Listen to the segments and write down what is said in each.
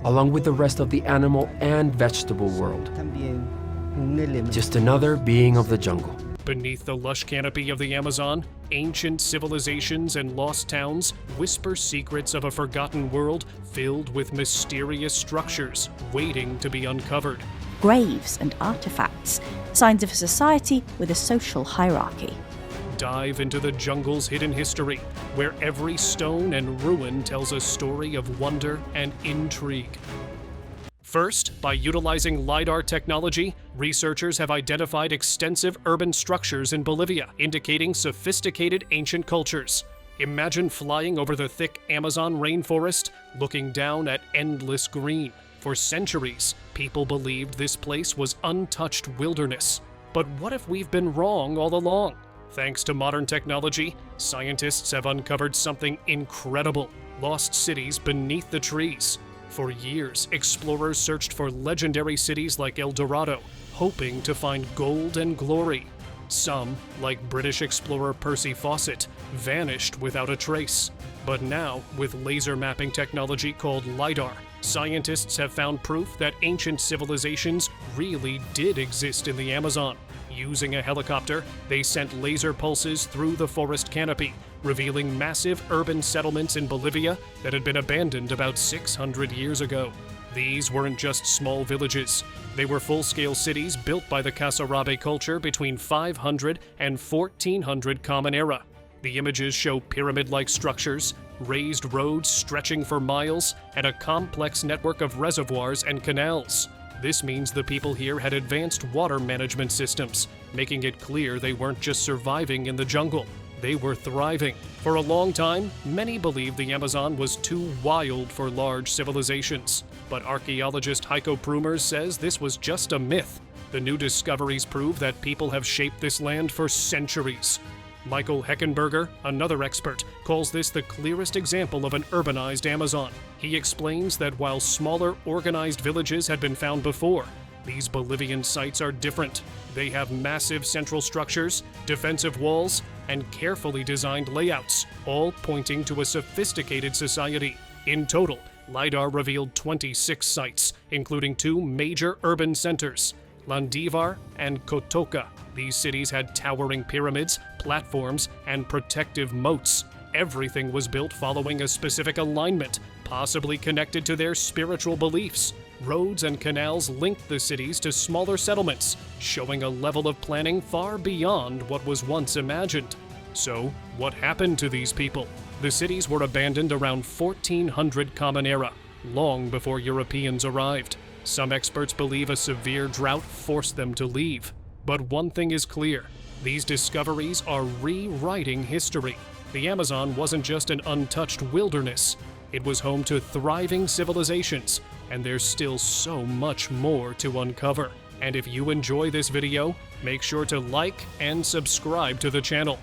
along with the rest of the animal and vegetable world. También un elemento. Just another being of the jungle. Beneath the lush canopy of the Amazon, ancient civilizations and lost towns whisper secrets of a forgotten world filled with mysterious structures waiting to be uncovered. Graves and artifacts, signs of a society with a social hierarchy. Dive into the jungle's hidden history, where every stone and ruin tells a story of wonder and intrigue. First, by utilizing LiDAR technology, researchers have identified extensive urban structures in Bolivia, indicating sophisticated ancient cultures. Imagine flying over the thick Amazon rainforest, looking down at endless green. For centuries, people believed this place was untouched wilderness. But what if we've been wrong all along? Thanks to modern technology, scientists have uncovered something incredible: lost cities beneath the trees. For years, explorers searched for legendary cities like El Dorado, hoping to find gold and glory. Some, like British explorer Percy Fawcett, vanished without a trace. But now, with laser mapping technology called LiDAR, scientists have found proof that ancient civilizations really did exist in the Amazon. Using a helicopter, they sent laser pulses through the forest canopy, revealing massive urban settlements in Bolivia that had been abandoned about 600 years ago. These weren't just small villages. They were full-scale cities built by the Casarabe culture between 500 and 1400 Common Era. The images show pyramid-like structures, raised roads stretching for miles, and a complex network of reservoirs and canals. This means the people here had advanced water management systems, making it clear they weren't just surviving in the jungle. They were thriving. For a long time, many believed the Amazon was too wild for large civilizations. But archaeologist Heiko Prumers says this was just a myth. The new discoveries prove that people have shaped this land for centuries. Michael Heckenberger, another expert, calls this the clearest example of an urbanized Amazon. He explains that while smaller, organized villages had been found before, these Bolivian sites are different. They have massive central structures, defensive walls, and carefully designed layouts, all pointing to a sophisticated society. In total, LiDAR revealed 26 sites, including 2 major urban centers, Landivar and Cotoca. These cities had towering pyramids, platforms, and protective moats. Everything was built following a specific alignment, possibly connected to their spiritual beliefs. Roads and canals linked the cities to smaller settlements, showing a level of planning far beyond what was once imagined. So, what happened to these people? The cities were abandoned around 1400 Common Era, long before Europeans arrived. Some experts believe a severe drought forced them to leave. But one thing is clear: these discoveries are rewriting history. The Amazon wasn't just an untouched wilderness. It was home to thriving civilizations, and there's still so much more to uncover. And if you enjoy this video, make sure to like and subscribe to the channel.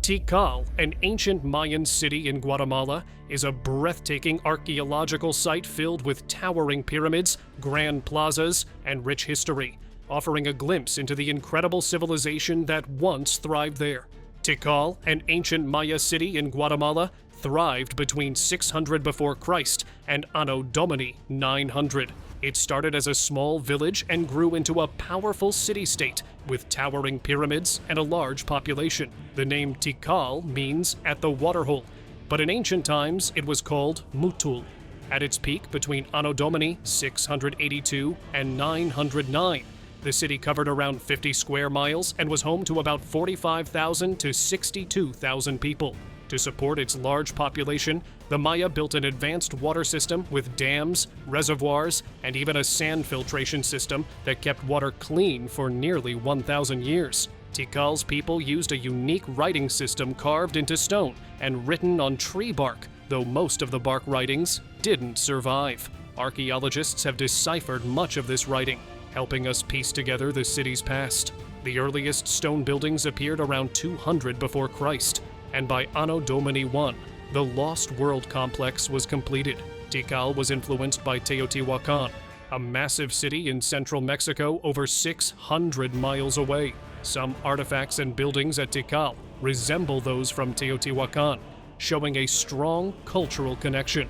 Tikal, an ancient Mayan city in Guatemala, is a breathtaking archaeological site filled with towering pyramids, grand plazas, and rich history, offering a glimpse into the incredible civilization that once thrived there. Tikal, an ancient Maya city in Guatemala, thrived between 600 before Christ and Anno Domini 900. It started as a small village and grew into a powerful city-state with towering pyramids and a large population. The name Tikal means "at the waterhole," but in ancient times it was called Mutul. At its peak between Anno Domini 682 and 909, the city covered around 50 square miles and was home to about 45,000 to 62,000 people. To support its large population, the Maya built an advanced water system with dams, reservoirs, and even a sand filtration system that kept water clean for nearly 1,000 years. Tikal's people used a unique writing system carved into stone and written on tree bark, though most of the bark writings didn't survive. Archaeologists have deciphered much of this writing, helping us piece together the city's past. The earliest stone buildings appeared around 200 before Christ, and by Anno Domini 1, the Lost World complex was completed. Tikal was influenced by Teotihuacan, a massive city in central Mexico over 600 miles away. Some artifacts and buildings at Tikal resemble those from Teotihuacan, showing a strong cultural connection.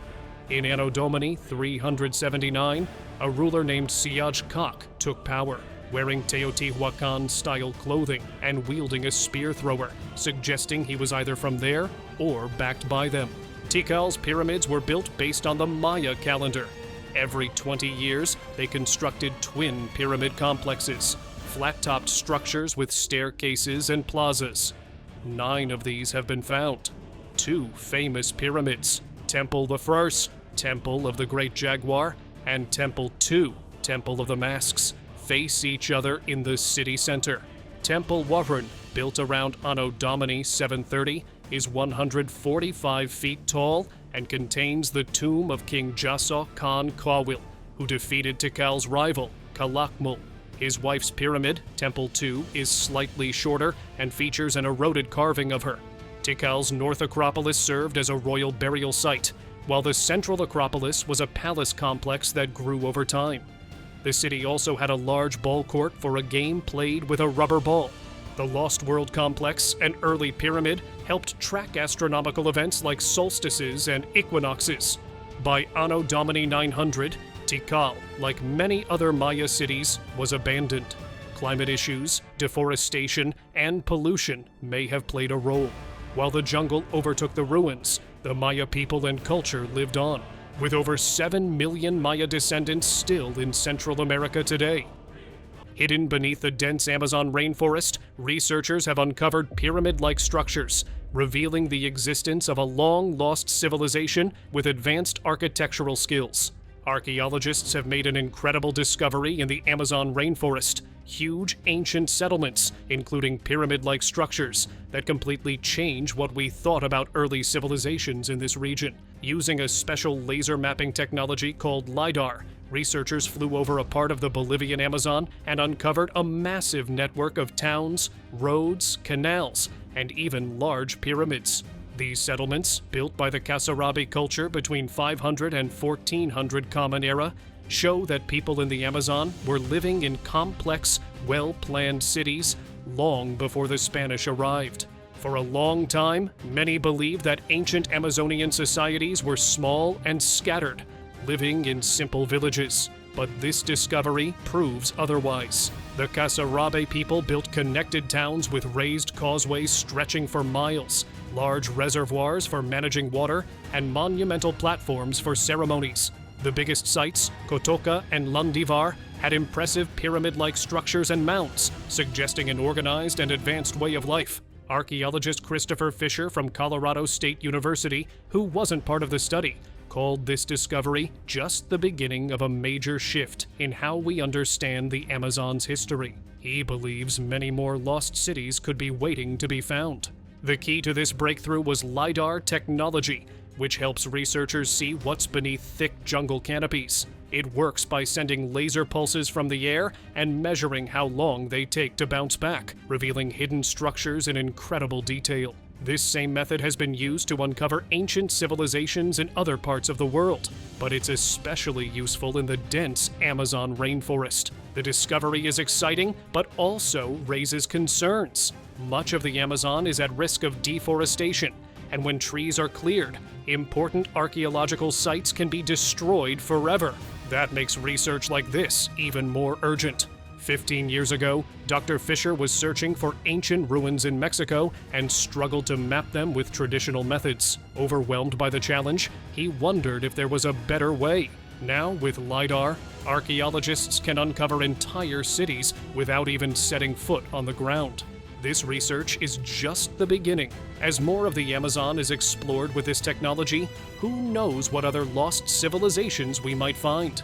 In Anno Domini 379, a ruler named Siaj Kak took power, wearing Teotihuacan-style clothing and wielding a spear thrower, suggesting he was either from there or backed by them. Tikal's pyramids were built based on the Maya calendar. Every 20 years, they constructed twin pyramid complexes, flat-topped structures with staircases and plazas. 9 of these have been found. 2 famous pyramids, Temple I, Temple of the Great Jaguar, and Temple II, Temple of the Masks, face each other in the city center. Temple Warren, built around Anno Domini 730, is 145 feet tall and contains the tomb of King Jaso Khan Kawil, who defeated Tikal's rival, Kalakmul. His wife's pyramid, Temple II, is slightly shorter and features an eroded carving of her. Tikal's North Acropolis served as a royal burial site, while the Central Acropolis was a palace complex that grew over time. The city also had a large ball court for a game played with a rubber ball. The Lost World Complex, an early pyramid, helped track astronomical events like solstices and equinoxes. By Anno Domini 900, Tikal, like many other Maya cities, was abandoned. Climate issues, deforestation, and pollution may have played a role. While the jungle overtook the ruins, the Maya people and culture lived on, with over 7 million Maya descendants still in Central America today. Hidden beneath the dense Amazon rainforest, researchers have uncovered pyramid-like structures, revealing the existence of a long-lost civilization with advanced architectural skills. Archaeologists have made an incredible discovery in the Amazon rainforest: huge ancient settlements, including pyramid-like structures, that completely change what we thought about early civilizations in this region. Using a special laser mapping technology called LiDAR, researchers flew over a part of the Bolivian Amazon and uncovered a massive network of towns, roads, canals, and even large pyramids. These settlements, built by the Kasarabi culture between 500 and 1400 Common Era, show that people in the Amazon were living in complex, well-planned cities long before the Spanish arrived. For a long time, many believed that ancient Amazonian societies were small and scattered, living in simple villages. But this discovery proves otherwise. The Kasarabe people built connected towns with raised causeways stretching for miles, large reservoirs for managing water, and monumental platforms for ceremonies. The biggest sites, Kotoka and Landivar, had impressive pyramid-like structures and mounds, suggesting an organized and advanced way of life. Archaeologist Christopher Fisher from Colorado State University, who wasn't part of the study, called this discovery just the beginning of a major shift in how we understand the Amazon's history. He believes many more lost cities could be waiting to be found. The key to this breakthrough was LiDAR technology, which helps researchers see what's beneath thick jungle canopies. It works by sending laser pulses from the air and measuring how long they take to bounce back, revealing hidden structures in incredible detail. This same method has been used to uncover ancient civilizations in other parts of the world, but it's especially useful in the dense Amazon rainforest. The discovery is exciting, but also raises concerns. Much of the Amazon is at risk of deforestation, and when trees are cleared, important archaeological sites can be destroyed forever. That makes research like this even more urgent. 15 years ago, Dr. Fisher was searching for ancient ruins in Mexico and struggled to map them with traditional methods. Overwhelmed by the challenge, he wondered if there was a better way. Now, with LiDAR, archaeologists can uncover entire cities without even setting foot on the ground. This research is just the beginning. As more of the Amazon is explored with this technology, who knows what other lost civilizations we might find?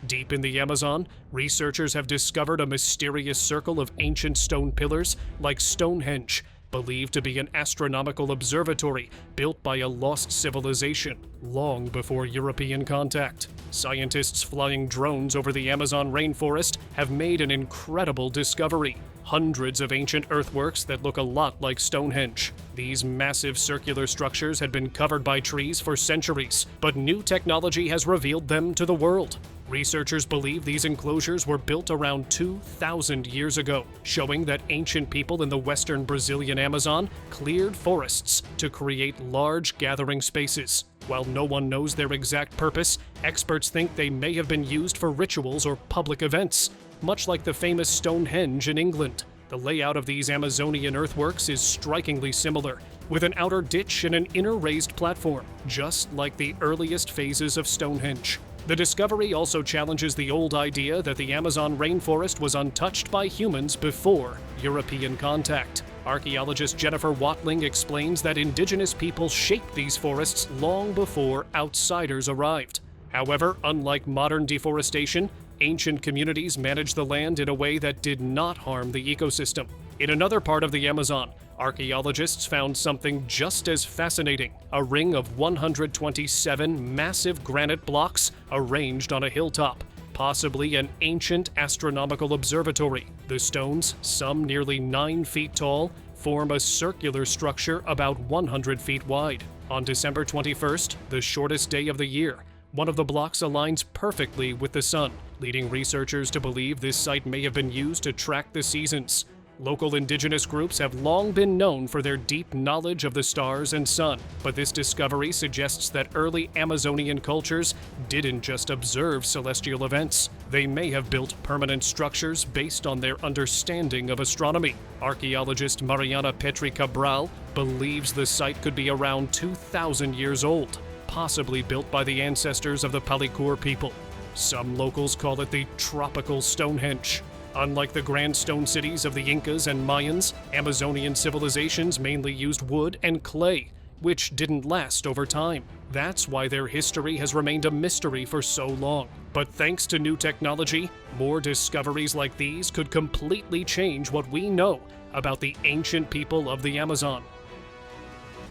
Deep in the Amazon, researchers have discovered a mysterious circle of ancient stone pillars like Stonehenge, believed to be an astronomical observatory built by a lost civilization long before European contact. Scientists flying drones over the Amazon rainforest have made an incredible discovery: hundreds of ancient earthworks that look a lot like Stonehenge. These massive circular structures had been covered by trees for centuries, but new technology has revealed them to the world. Researchers believe these enclosures were built around 2,000 years ago, showing that ancient people in the western Brazilian Amazon cleared forests to create large gathering spaces. While no one knows their exact purpose, experts think they may have been used for rituals or public events, much like the famous Stonehenge in England. The layout of these Amazonian earthworks is strikingly similar, with an outer ditch and an inner raised platform, just like the earliest phases of Stonehenge. The discovery also challenges the old idea that the Amazon rainforest was untouched by humans before European contact. Archaeologist Jennifer Watling explains that indigenous people shaped these forests long before outsiders arrived. However, unlike modern deforestation, ancient communities managed the land in a way that did not harm the ecosystem. In another part of the Amazon, archaeologists found something just as fascinating: a ring of 127 massive granite blocks arranged on a hilltop, possibly an ancient astronomical observatory. The stones, some nearly 9 feet tall, form a circular structure about 100 feet wide. On December 21st, the shortest day of the year, one of the blocks aligns perfectly with the sun, leading researchers to believe this site may have been used to track the seasons. Local indigenous groups have long been known for their deep knowledge of the stars and sun, but this discovery suggests that early Amazonian cultures didn't just observe celestial events. They may have built permanent structures based on their understanding of astronomy. Archaeologist Mariana Petri Cabral believes the site could be around 2,000 years old, possibly built by the ancestors of the Palicur people. Some locals call it the tropical Stonehenge. Unlike the grand stone cities of the Incas and Mayans, Amazonian civilizations mainly used wood and clay, which didn't last over time. That's why their history has remained a mystery for so long. But thanks to new technology, more discoveries like these could completely change what we know about the ancient people of the Amazon.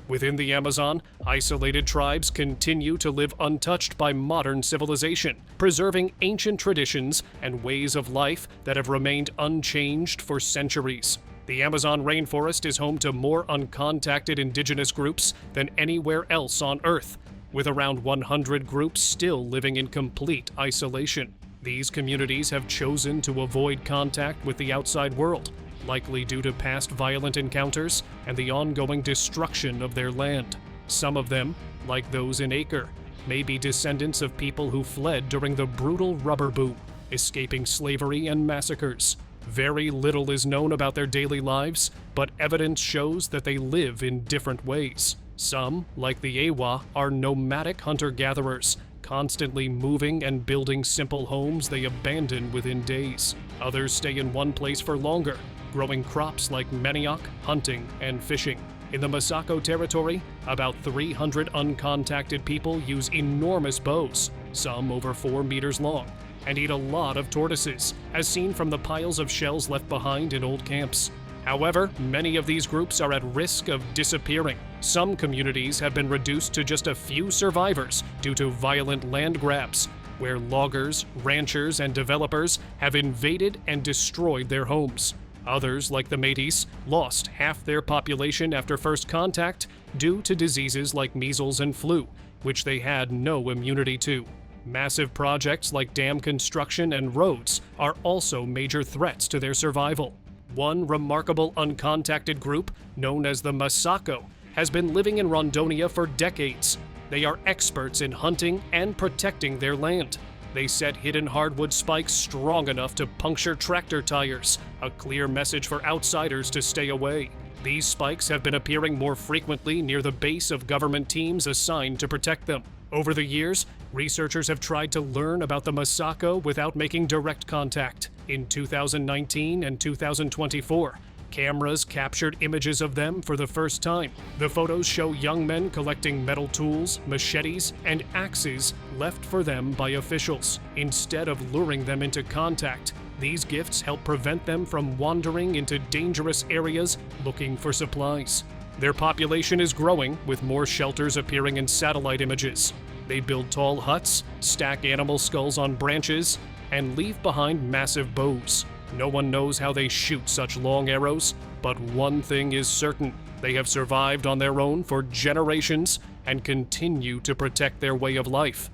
Within the Amazon, isolated tribes continue to live untouched by modern civilization, preserving ancient traditions and ways of life that have remained unchanged for centuries. The Amazon rainforest is home to more uncontacted indigenous groups than anywhere else on Earth, with around 100 groups still living in complete isolation. These communities have chosen to avoid contact with the outside world, likely due to past violent encounters and the ongoing destruction of their land. Some of them, like those in Acre, may be descendants of people who fled during the brutal rubber boom, escaping slavery and massacres. Very little is known about their daily lives, but evidence shows that they live in different ways. Some, like the Ewa, are nomadic hunter-gatherers, constantly moving and building simple homes they abandon within days. Others stay in one place for longer, growing crops like manioc, hunting, and fishing. In the Masako territory, about 300 uncontacted people use enormous bows, some over 4 meters long, and eat a lot of tortoises, as seen from the piles of shells left behind in old camps. However, many of these groups are at risk of disappearing. Some communities have been reduced to just a few survivors due to violent land grabs, where loggers, ranchers, and developers have invaded and destroyed their homes. Others, like the Métis, lost half their population after first contact due to diseases like measles and flu, which they had no immunity to. Massive projects like dam construction and roads are also major threats to their survival. One remarkable uncontacted group, known as the Masako, has been living in Rondonia for decades. They are experts in hunting and protecting their land. They set hidden hardwood spikes strong enough to puncture tractor tires, a clear message for outsiders to stay away. These spikes have been appearing more frequently near the base of government teams assigned to protect them. Over the years, researchers have tried to learn about the Masako without making direct contact. In 2019 and 2024, cameras captured images of them for the first time. The photos show young men collecting metal tools, machetes, and axes left for them by officials. Instead of luring them into contact, these gifts help prevent them from wandering into dangerous areas looking for supplies. Their population is growing, with more shelters appearing in satellite images. They build tall huts, stack animal skulls on branches, and leave behind massive bows. No one knows how they shoot such long arrows, but one thing is certain: they have survived on their own for generations and continue to protect their way of life.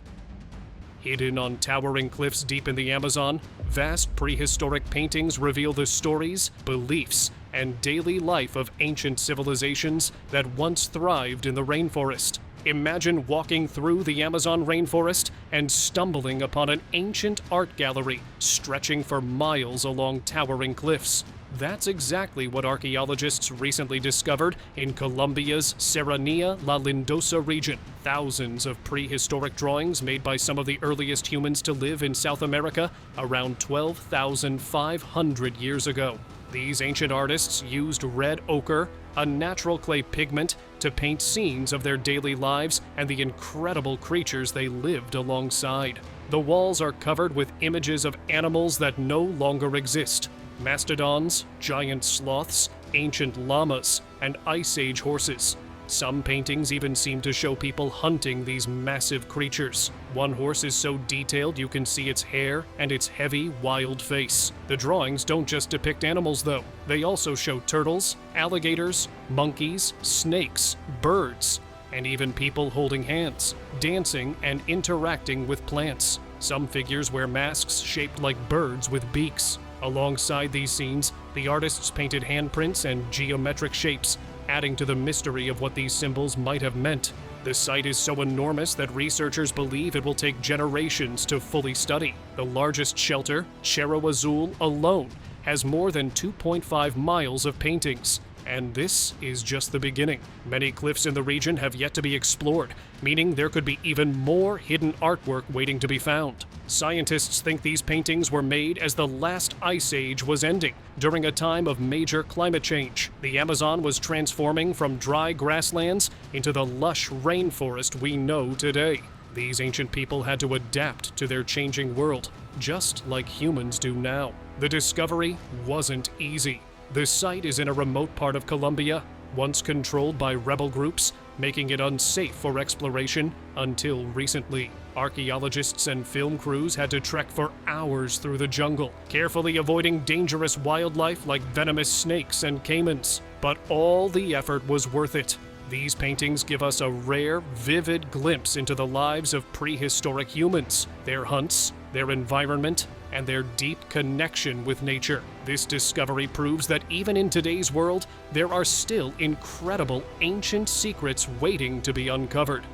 Hidden on towering cliffs deep in the Amazon, vast prehistoric paintings reveal the stories, beliefs, and daily life of ancient civilizations that once thrived in the rainforest. Imagine walking through the Amazon rainforest and stumbling upon an ancient art gallery stretching for miles along towering cliffs. That's exactly what archaeologists recently discovered in Colombia's Serranía La Lindosa region. Thousands of prehistoric drawings made by some of the earliest humans to live in South America around 12,500 years ago. These ancient artists used red ochre, a natural clay pigment, to paint scenes of their daily lives and the incredible creatures they lived alongside. The walls are covered with images of animals that no longer exist: mastodons, giant sloths, ancient llamas, and Ice Age horses. Some paintings even seem to show people hunting these massive creatures. One horse is so detailed you can see its hair and its heavy, wild face. The drawings don't just depict animals, though. They also show turtles, alligators, monkeys, snakes, birds, and even people holding hands, dancing, and interacting with plants. Some figures wear masks shaped like birds with beaks. Alongside these scenes, the artists painted handprints and geometric shapes, adding to the mystery of what these symbols might have meant. The site is so enormous that researchers believe it will take generations to fully study. The largest shelter, Cerro Azul alone, has more than 2.5 miles of paintings. And this is just the beginning. Many cliffs in the region have yet to be explored, meaning there could be even more hidden artwork waiting to be found. Scientists think these paintings were made as the last ice age was ending, during a time of major climate change. The Amazon was transforming from dry grasslands into the lush rainforest we know today. These ancient people had to adapt to their changing world, just like humans do now. The discovery wasn't easy. The site is in a remote part of Colombia, once controlled by rebel groups, making it unsafe for exploration until recently. Archaeologists and film crews had to trek for hours through the jungle, carefully avoiding dangerous wildlife like venomous snakes and caimans. But all the effort was worth it. These paintings give us a rare, vivid glimpse into the lives of prehistoric humans, their hunts, their environment, and their deep connection with nature. This discovery proves that even in today's world, there are still incredible ancient secrets waiting to be uncovered.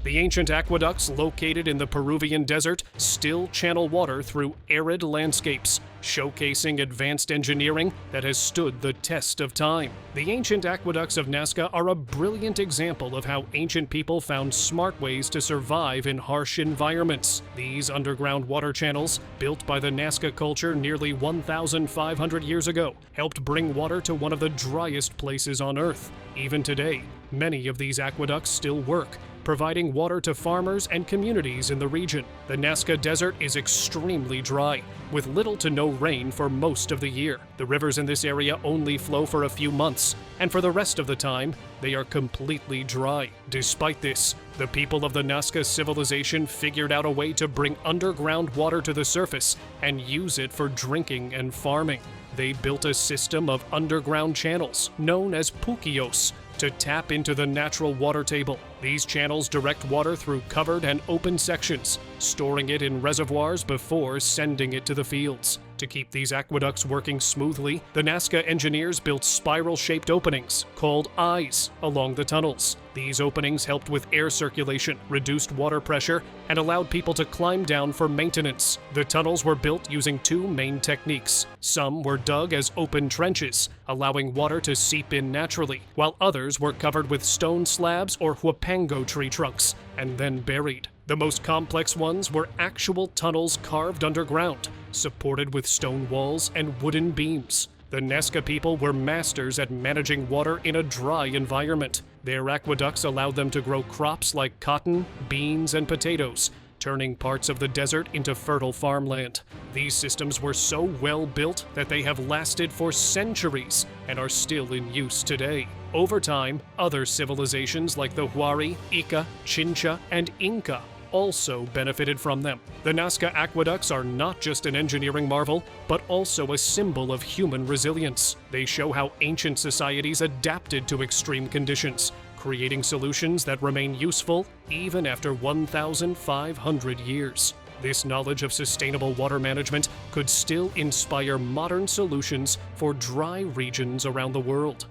The ancient aqueducts located in the Peruvian desert still channel water through arid landscapes, showcasing advanced engineering that has stood the test of time. The ancient aqueducts of Nazca are a brilliant example of how ancient people found smart ways to survive in harsh environments. These underground water channels, built by the Nazca culture nearly 1,500 years ago, helped bring water to one of the driest places on Earth. Even today, many of these aqueducts still work, providing water to farmers and communities in the region. The Nazca Desert is extremely dry, with little to no rain for most of the year. The rivers in this area only flow for a few months, and for the rest of the time, they are completely dry. Despite this, the people of the Nazca civilization figured out a way to bring underground water to the surface and use it for drinking and farming. They built a system of underground channels, known as puquios, to tap into the natural water table. These channels direct water through covered and open sections, storing it in reservoirs before sending it to the fields. To keep these aqueducts working smoothly, the Nazca engineers built spiral-shaped openings, called eyes, along the tunnels. These openings helped with air circulation, reduced water pressure, and allowed people to climb down for maintenance. The tunnels were built using two main techniques. Some were dug as open trenches, allowing water to seep in naturally, while others were covered with stone slabs or huapango tree trunks, and then buried. The most complex ones were actual tunnels carved underground, supported with stone walls and wooden beams. The Nazca people were masters at managing water in a dry environment. Their aqueducts allowed them to grow crops like cotton, beans, and potatoes, turning parts of the desert into fertile farmland. These systems were so well built that they have lasted for centuries and are still in use today. Over time, other civilizations like the Huari, Ica, Chincha, and Inca also benefited from them. The Nazca aqueducts are not just an engineering marvel, but also a symbol of human resilience. They show how ancient societies adapted to extreme conditions, creating solutions that remain useful even after 1,500 years. This knowledge of sustainable water management could still inspire modern solutions for dry regions around the world.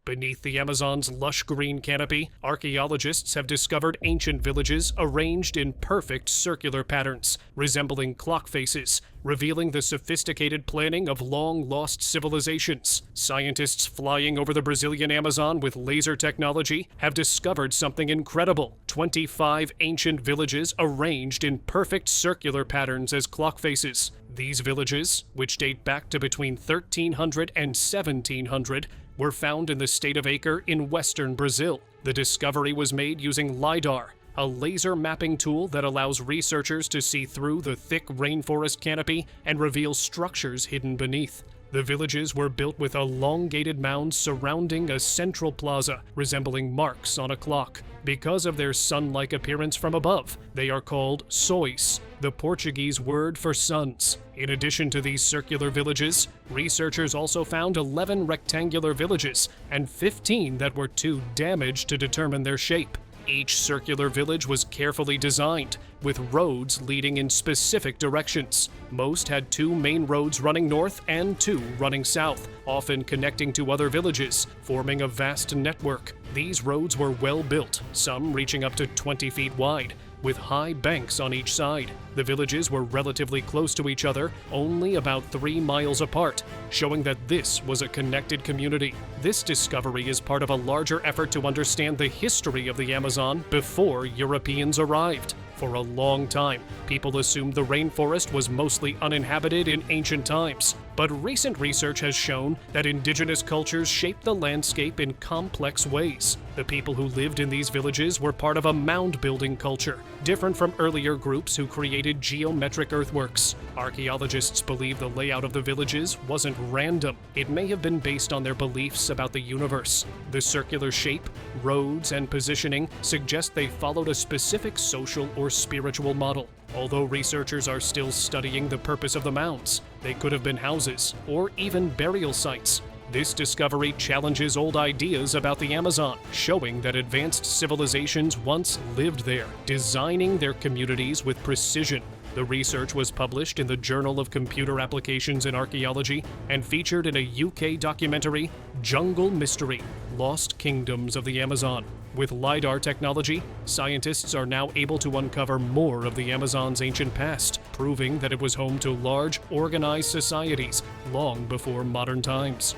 Beneath the Amazon's lush green canopy, archaeologists have discovered ancient villages arranged in perfect circular patterns, resembling clock faces, revealing the sophisticated planning of long-lost civilizations. Scientists flying over the Brazilian Amazon with laser technology have discovered something incredible: 25 ancient villages arranged in perfect circular patterns as clock faces. These villages, which date back to between 1300 and 1700, were found in the state of Acre in western Brazil. The discovery was made using LiDAR, a laser mapping tool that allows researchers to see through the thick rainforest canopy and reveal structures hidden beneath. The villages were built with elongated mounds surrounding a central plaza, resembling marks on a clock. Because of their sun-like appearance from above, they are called sóis, the Portuguese word for suns. In addition to these circular villages, researchers also found 11 rectangular villages and 15 that were too damaged to determine their shape. Each circular village was carefully designed, with roads leading in specific directions. Most had 2 main roads running north and 2 running south, often connecting to other villages, forming a vast network. These roads were well built, some reaching up to 20 feet wide, with high banks on each side. The villages were relatively close to each other, only about 3 miles apart, showing that this was a connected community. This discovery is part of a larger effort to understand the history of the Amazon before Europeans arrived. For a long time, people assumed the rainforest was mostly uninhabited in ancient times, but recent research has shown that indigenous cultures shaped the landscape in complex ways. The people who lived in these villages were part of a mound-building culture, different from earlier groups who created geometric earthworks. Archaeologists believe the layout of the villages wasn't random. It may have been based on their beliefs about the universe. The circular shape, roads, and positioning suggest they followed a specific social or spiritual model. Although researchers are still studying the purpose of the mounds, they could have been houses or even burial sites. This discovery challenges old ideas about the Amazon, showing that advanced civilizations once lived there, designing their communities with precision. The research was published in the Journal of Computer Applications in Archaeology and featured in a UK documentary, Jungle Mystery: Lost Kingdoms of the Amazon. With LiDAR technology, scientists are now able to uncover more of the Amazon's ancient past, proving that it was home to large, organized societies long before modern times.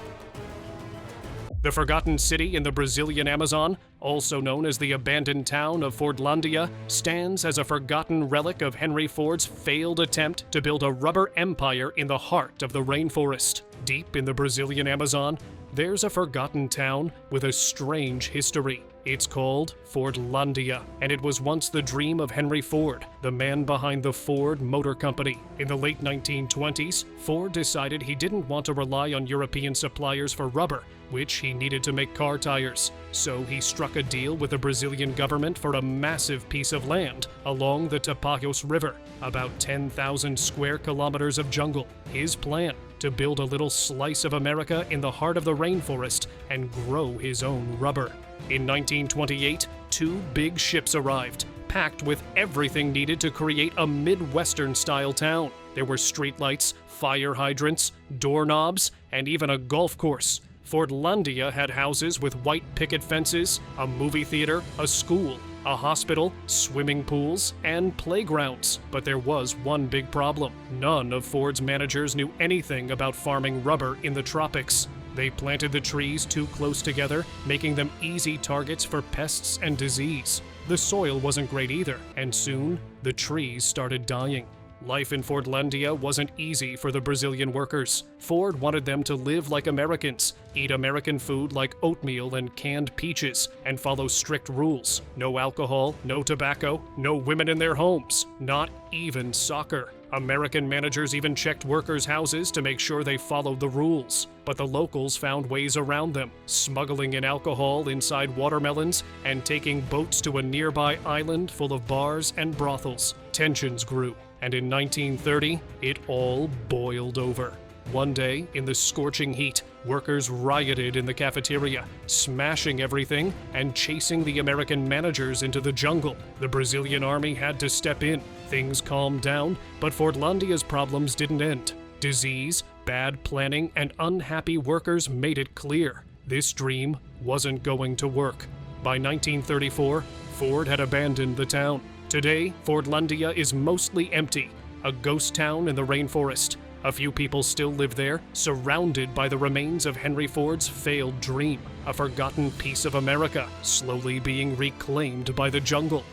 The forgotten city in the Brazilian Amazon, also known as the abandoned town of Fordlandia, stands as a forgotten relic of Henry Ford's failed attempt to build a rubber empire in the heart of the rainforest. Deep in the Brazilian Amazon, there's a forgotten town with a strange history. It's called Fordlandia, and it was once the dream of Henry Ford, the man behind the Ford Motor Company. In the late 1920s, Ford decided he didn't want to rely on European suppliers for rubber, which he needed to make car tires. So he struck a deal with the Brazilian government for a massive piece of land along the Tapajos River, about 10,000 square kilometers of jungle. His plan: to build a little slice of America in the heart of the rainforest and grow his own rubber. In 1928, 2 big ships arrived, packed with everything needed to create a Midwestern-style town. There were streetlights, fire hydrants, doorknobs, and even a golf course. Fordlandia had houses with white picket fences, a movie theater, a school, a hospital, swimming pools, and playgrounds. But there was one big problem. None of Ford's managers knew anything about farming rubber in the tropics. They planted the trees too close together, making them easy targets for pests and disease. The soil wasn't great either, and soon, the trees started dying. Life in Fordlandia wasn't easy for the Brazilian workers. Ford wanted them to live like Americans, eat American food like oatmeal and canned peaches, and follow strict rules. No alcohol, no tobacco, no women in their homes, not even soccer. American managers even checked workers' houses to make sure they followed the rules. But the locals found ways around them, smuggling in alcohol inside watermelons and taking boats to a nearby island full of bars and brothels. Tensions grew, and in 1930, it all boiled over. One day, in the scorching heat, workers rioted in the cafeteria, smashing everything and chasing the American managers into the jungle. The Brazilian army had to step in. Things calmed down, but Fordlandia's problems didn't end. Disease, bad planning, and unhappy workers made it clear this dream wasn't going to work. By 1934, Ford had abandoned the town. Today, Fordlandia is mostly empty, a ghost town in the rainforest. A few people still live there, surrounded by the remains of Henry Ford's failed dream, a forgotten piece of America, slowly being reclaimed by the jungle.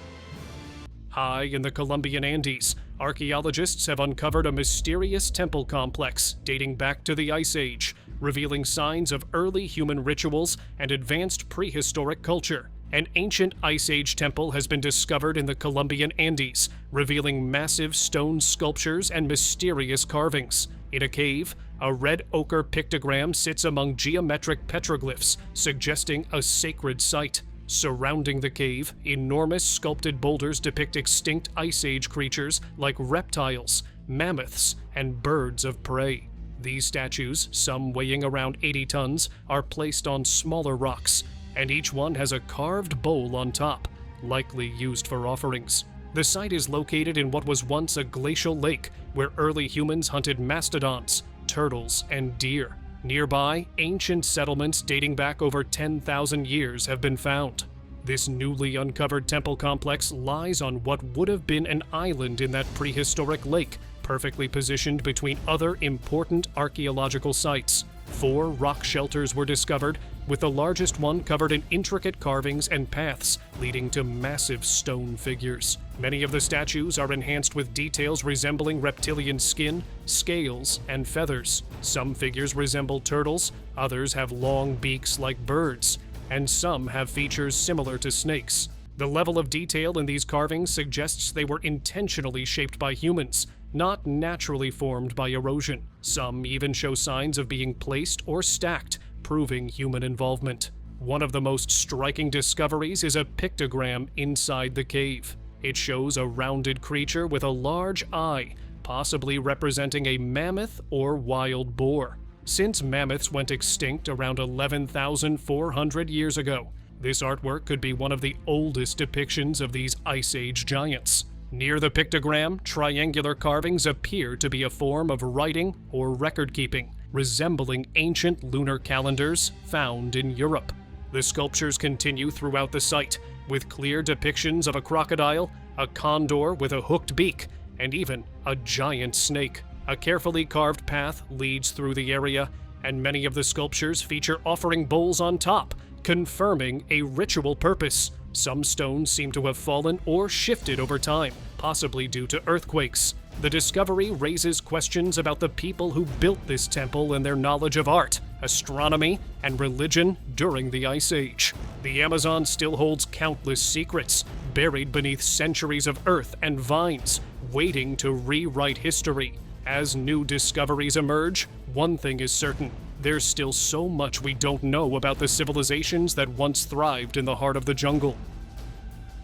High in the Colombian Andes, archaeologists have uncovered a mysterious temple complex dating back to the Ice Age, revealing signs of early human rituals and advanced prehistoric culture. An ancient Ice Age temple has been discovered in the Colombian Andes, revealing massive stone sculptures and mysterious carvings. In a cave, a red ochre pictogram sits among geometric petroglyphs, suggesting a sacred site. Surrounding the cave, enormous sculpted boulders depict extinct Ice Age creatures like reptiles, mammoths, and birds of prey. These statues, some weighing around 80 tons, are placed on smaller rocks, and each one has a carved bowl on top, likely used for offerings. The site is located in what was once a glacial lake, where early humans hunted mastodons, turtles, and deer. Nearby, ancient settlements dating back over 10,000 years have been found. This newly uncovered temple complex lies on what would have been an island in that prehistoric lake, perfectly positioned between other important archaeological sites. 4 rock shelters were discovered, with the largest one covered in intricate carvings and paths leading to massive stone figures. Many of the statues are enhanced with details resembling reptilian skin, scales, and feathers. Some figures resemble turtles, others have long beaks like birds, and some have features similar to snakes. The level of detail in these carvings suggests they were intentionally shaped by humans, not naturally formed by erosion. Some even show signs of being placed or stacked, proving human involvement. One of the most striking discoveries is a pictogram inside the cave. It shows a rounded creature with a large eye, possibly representing a mammoth or wild boar. Since mammoths went extinct around 11,400 years ago, this artwork could be one of the oldest depictions of these Ice Age giants. Near the pictogram, triangular carvings appear to be a form of writing or record-keeping, resembling ancient lunar calendars found in Europe. The sculptures continue throughout the site, with clear depictions of a crocodile, a condor with a hooked beak, and even a giant snake. A carefully carved path leads through the area, and many of the sculptures feature offering bowls on top, confirming a ritual purpose. Some stones seem to have fallen or shifted over time, possibly due to earthquakes. The discovery raises questions about the people who built this temple and their knowledge of art, astronomy, and religion during the Ice Age. The Amazon still holds countless secrets, buried beneath centuries of earth and vines, waiting to rewrite history. As new discoveries emerge, one thing is certain: there's still so much we don't know about the civilizations that once thrived in the heart of the jungle.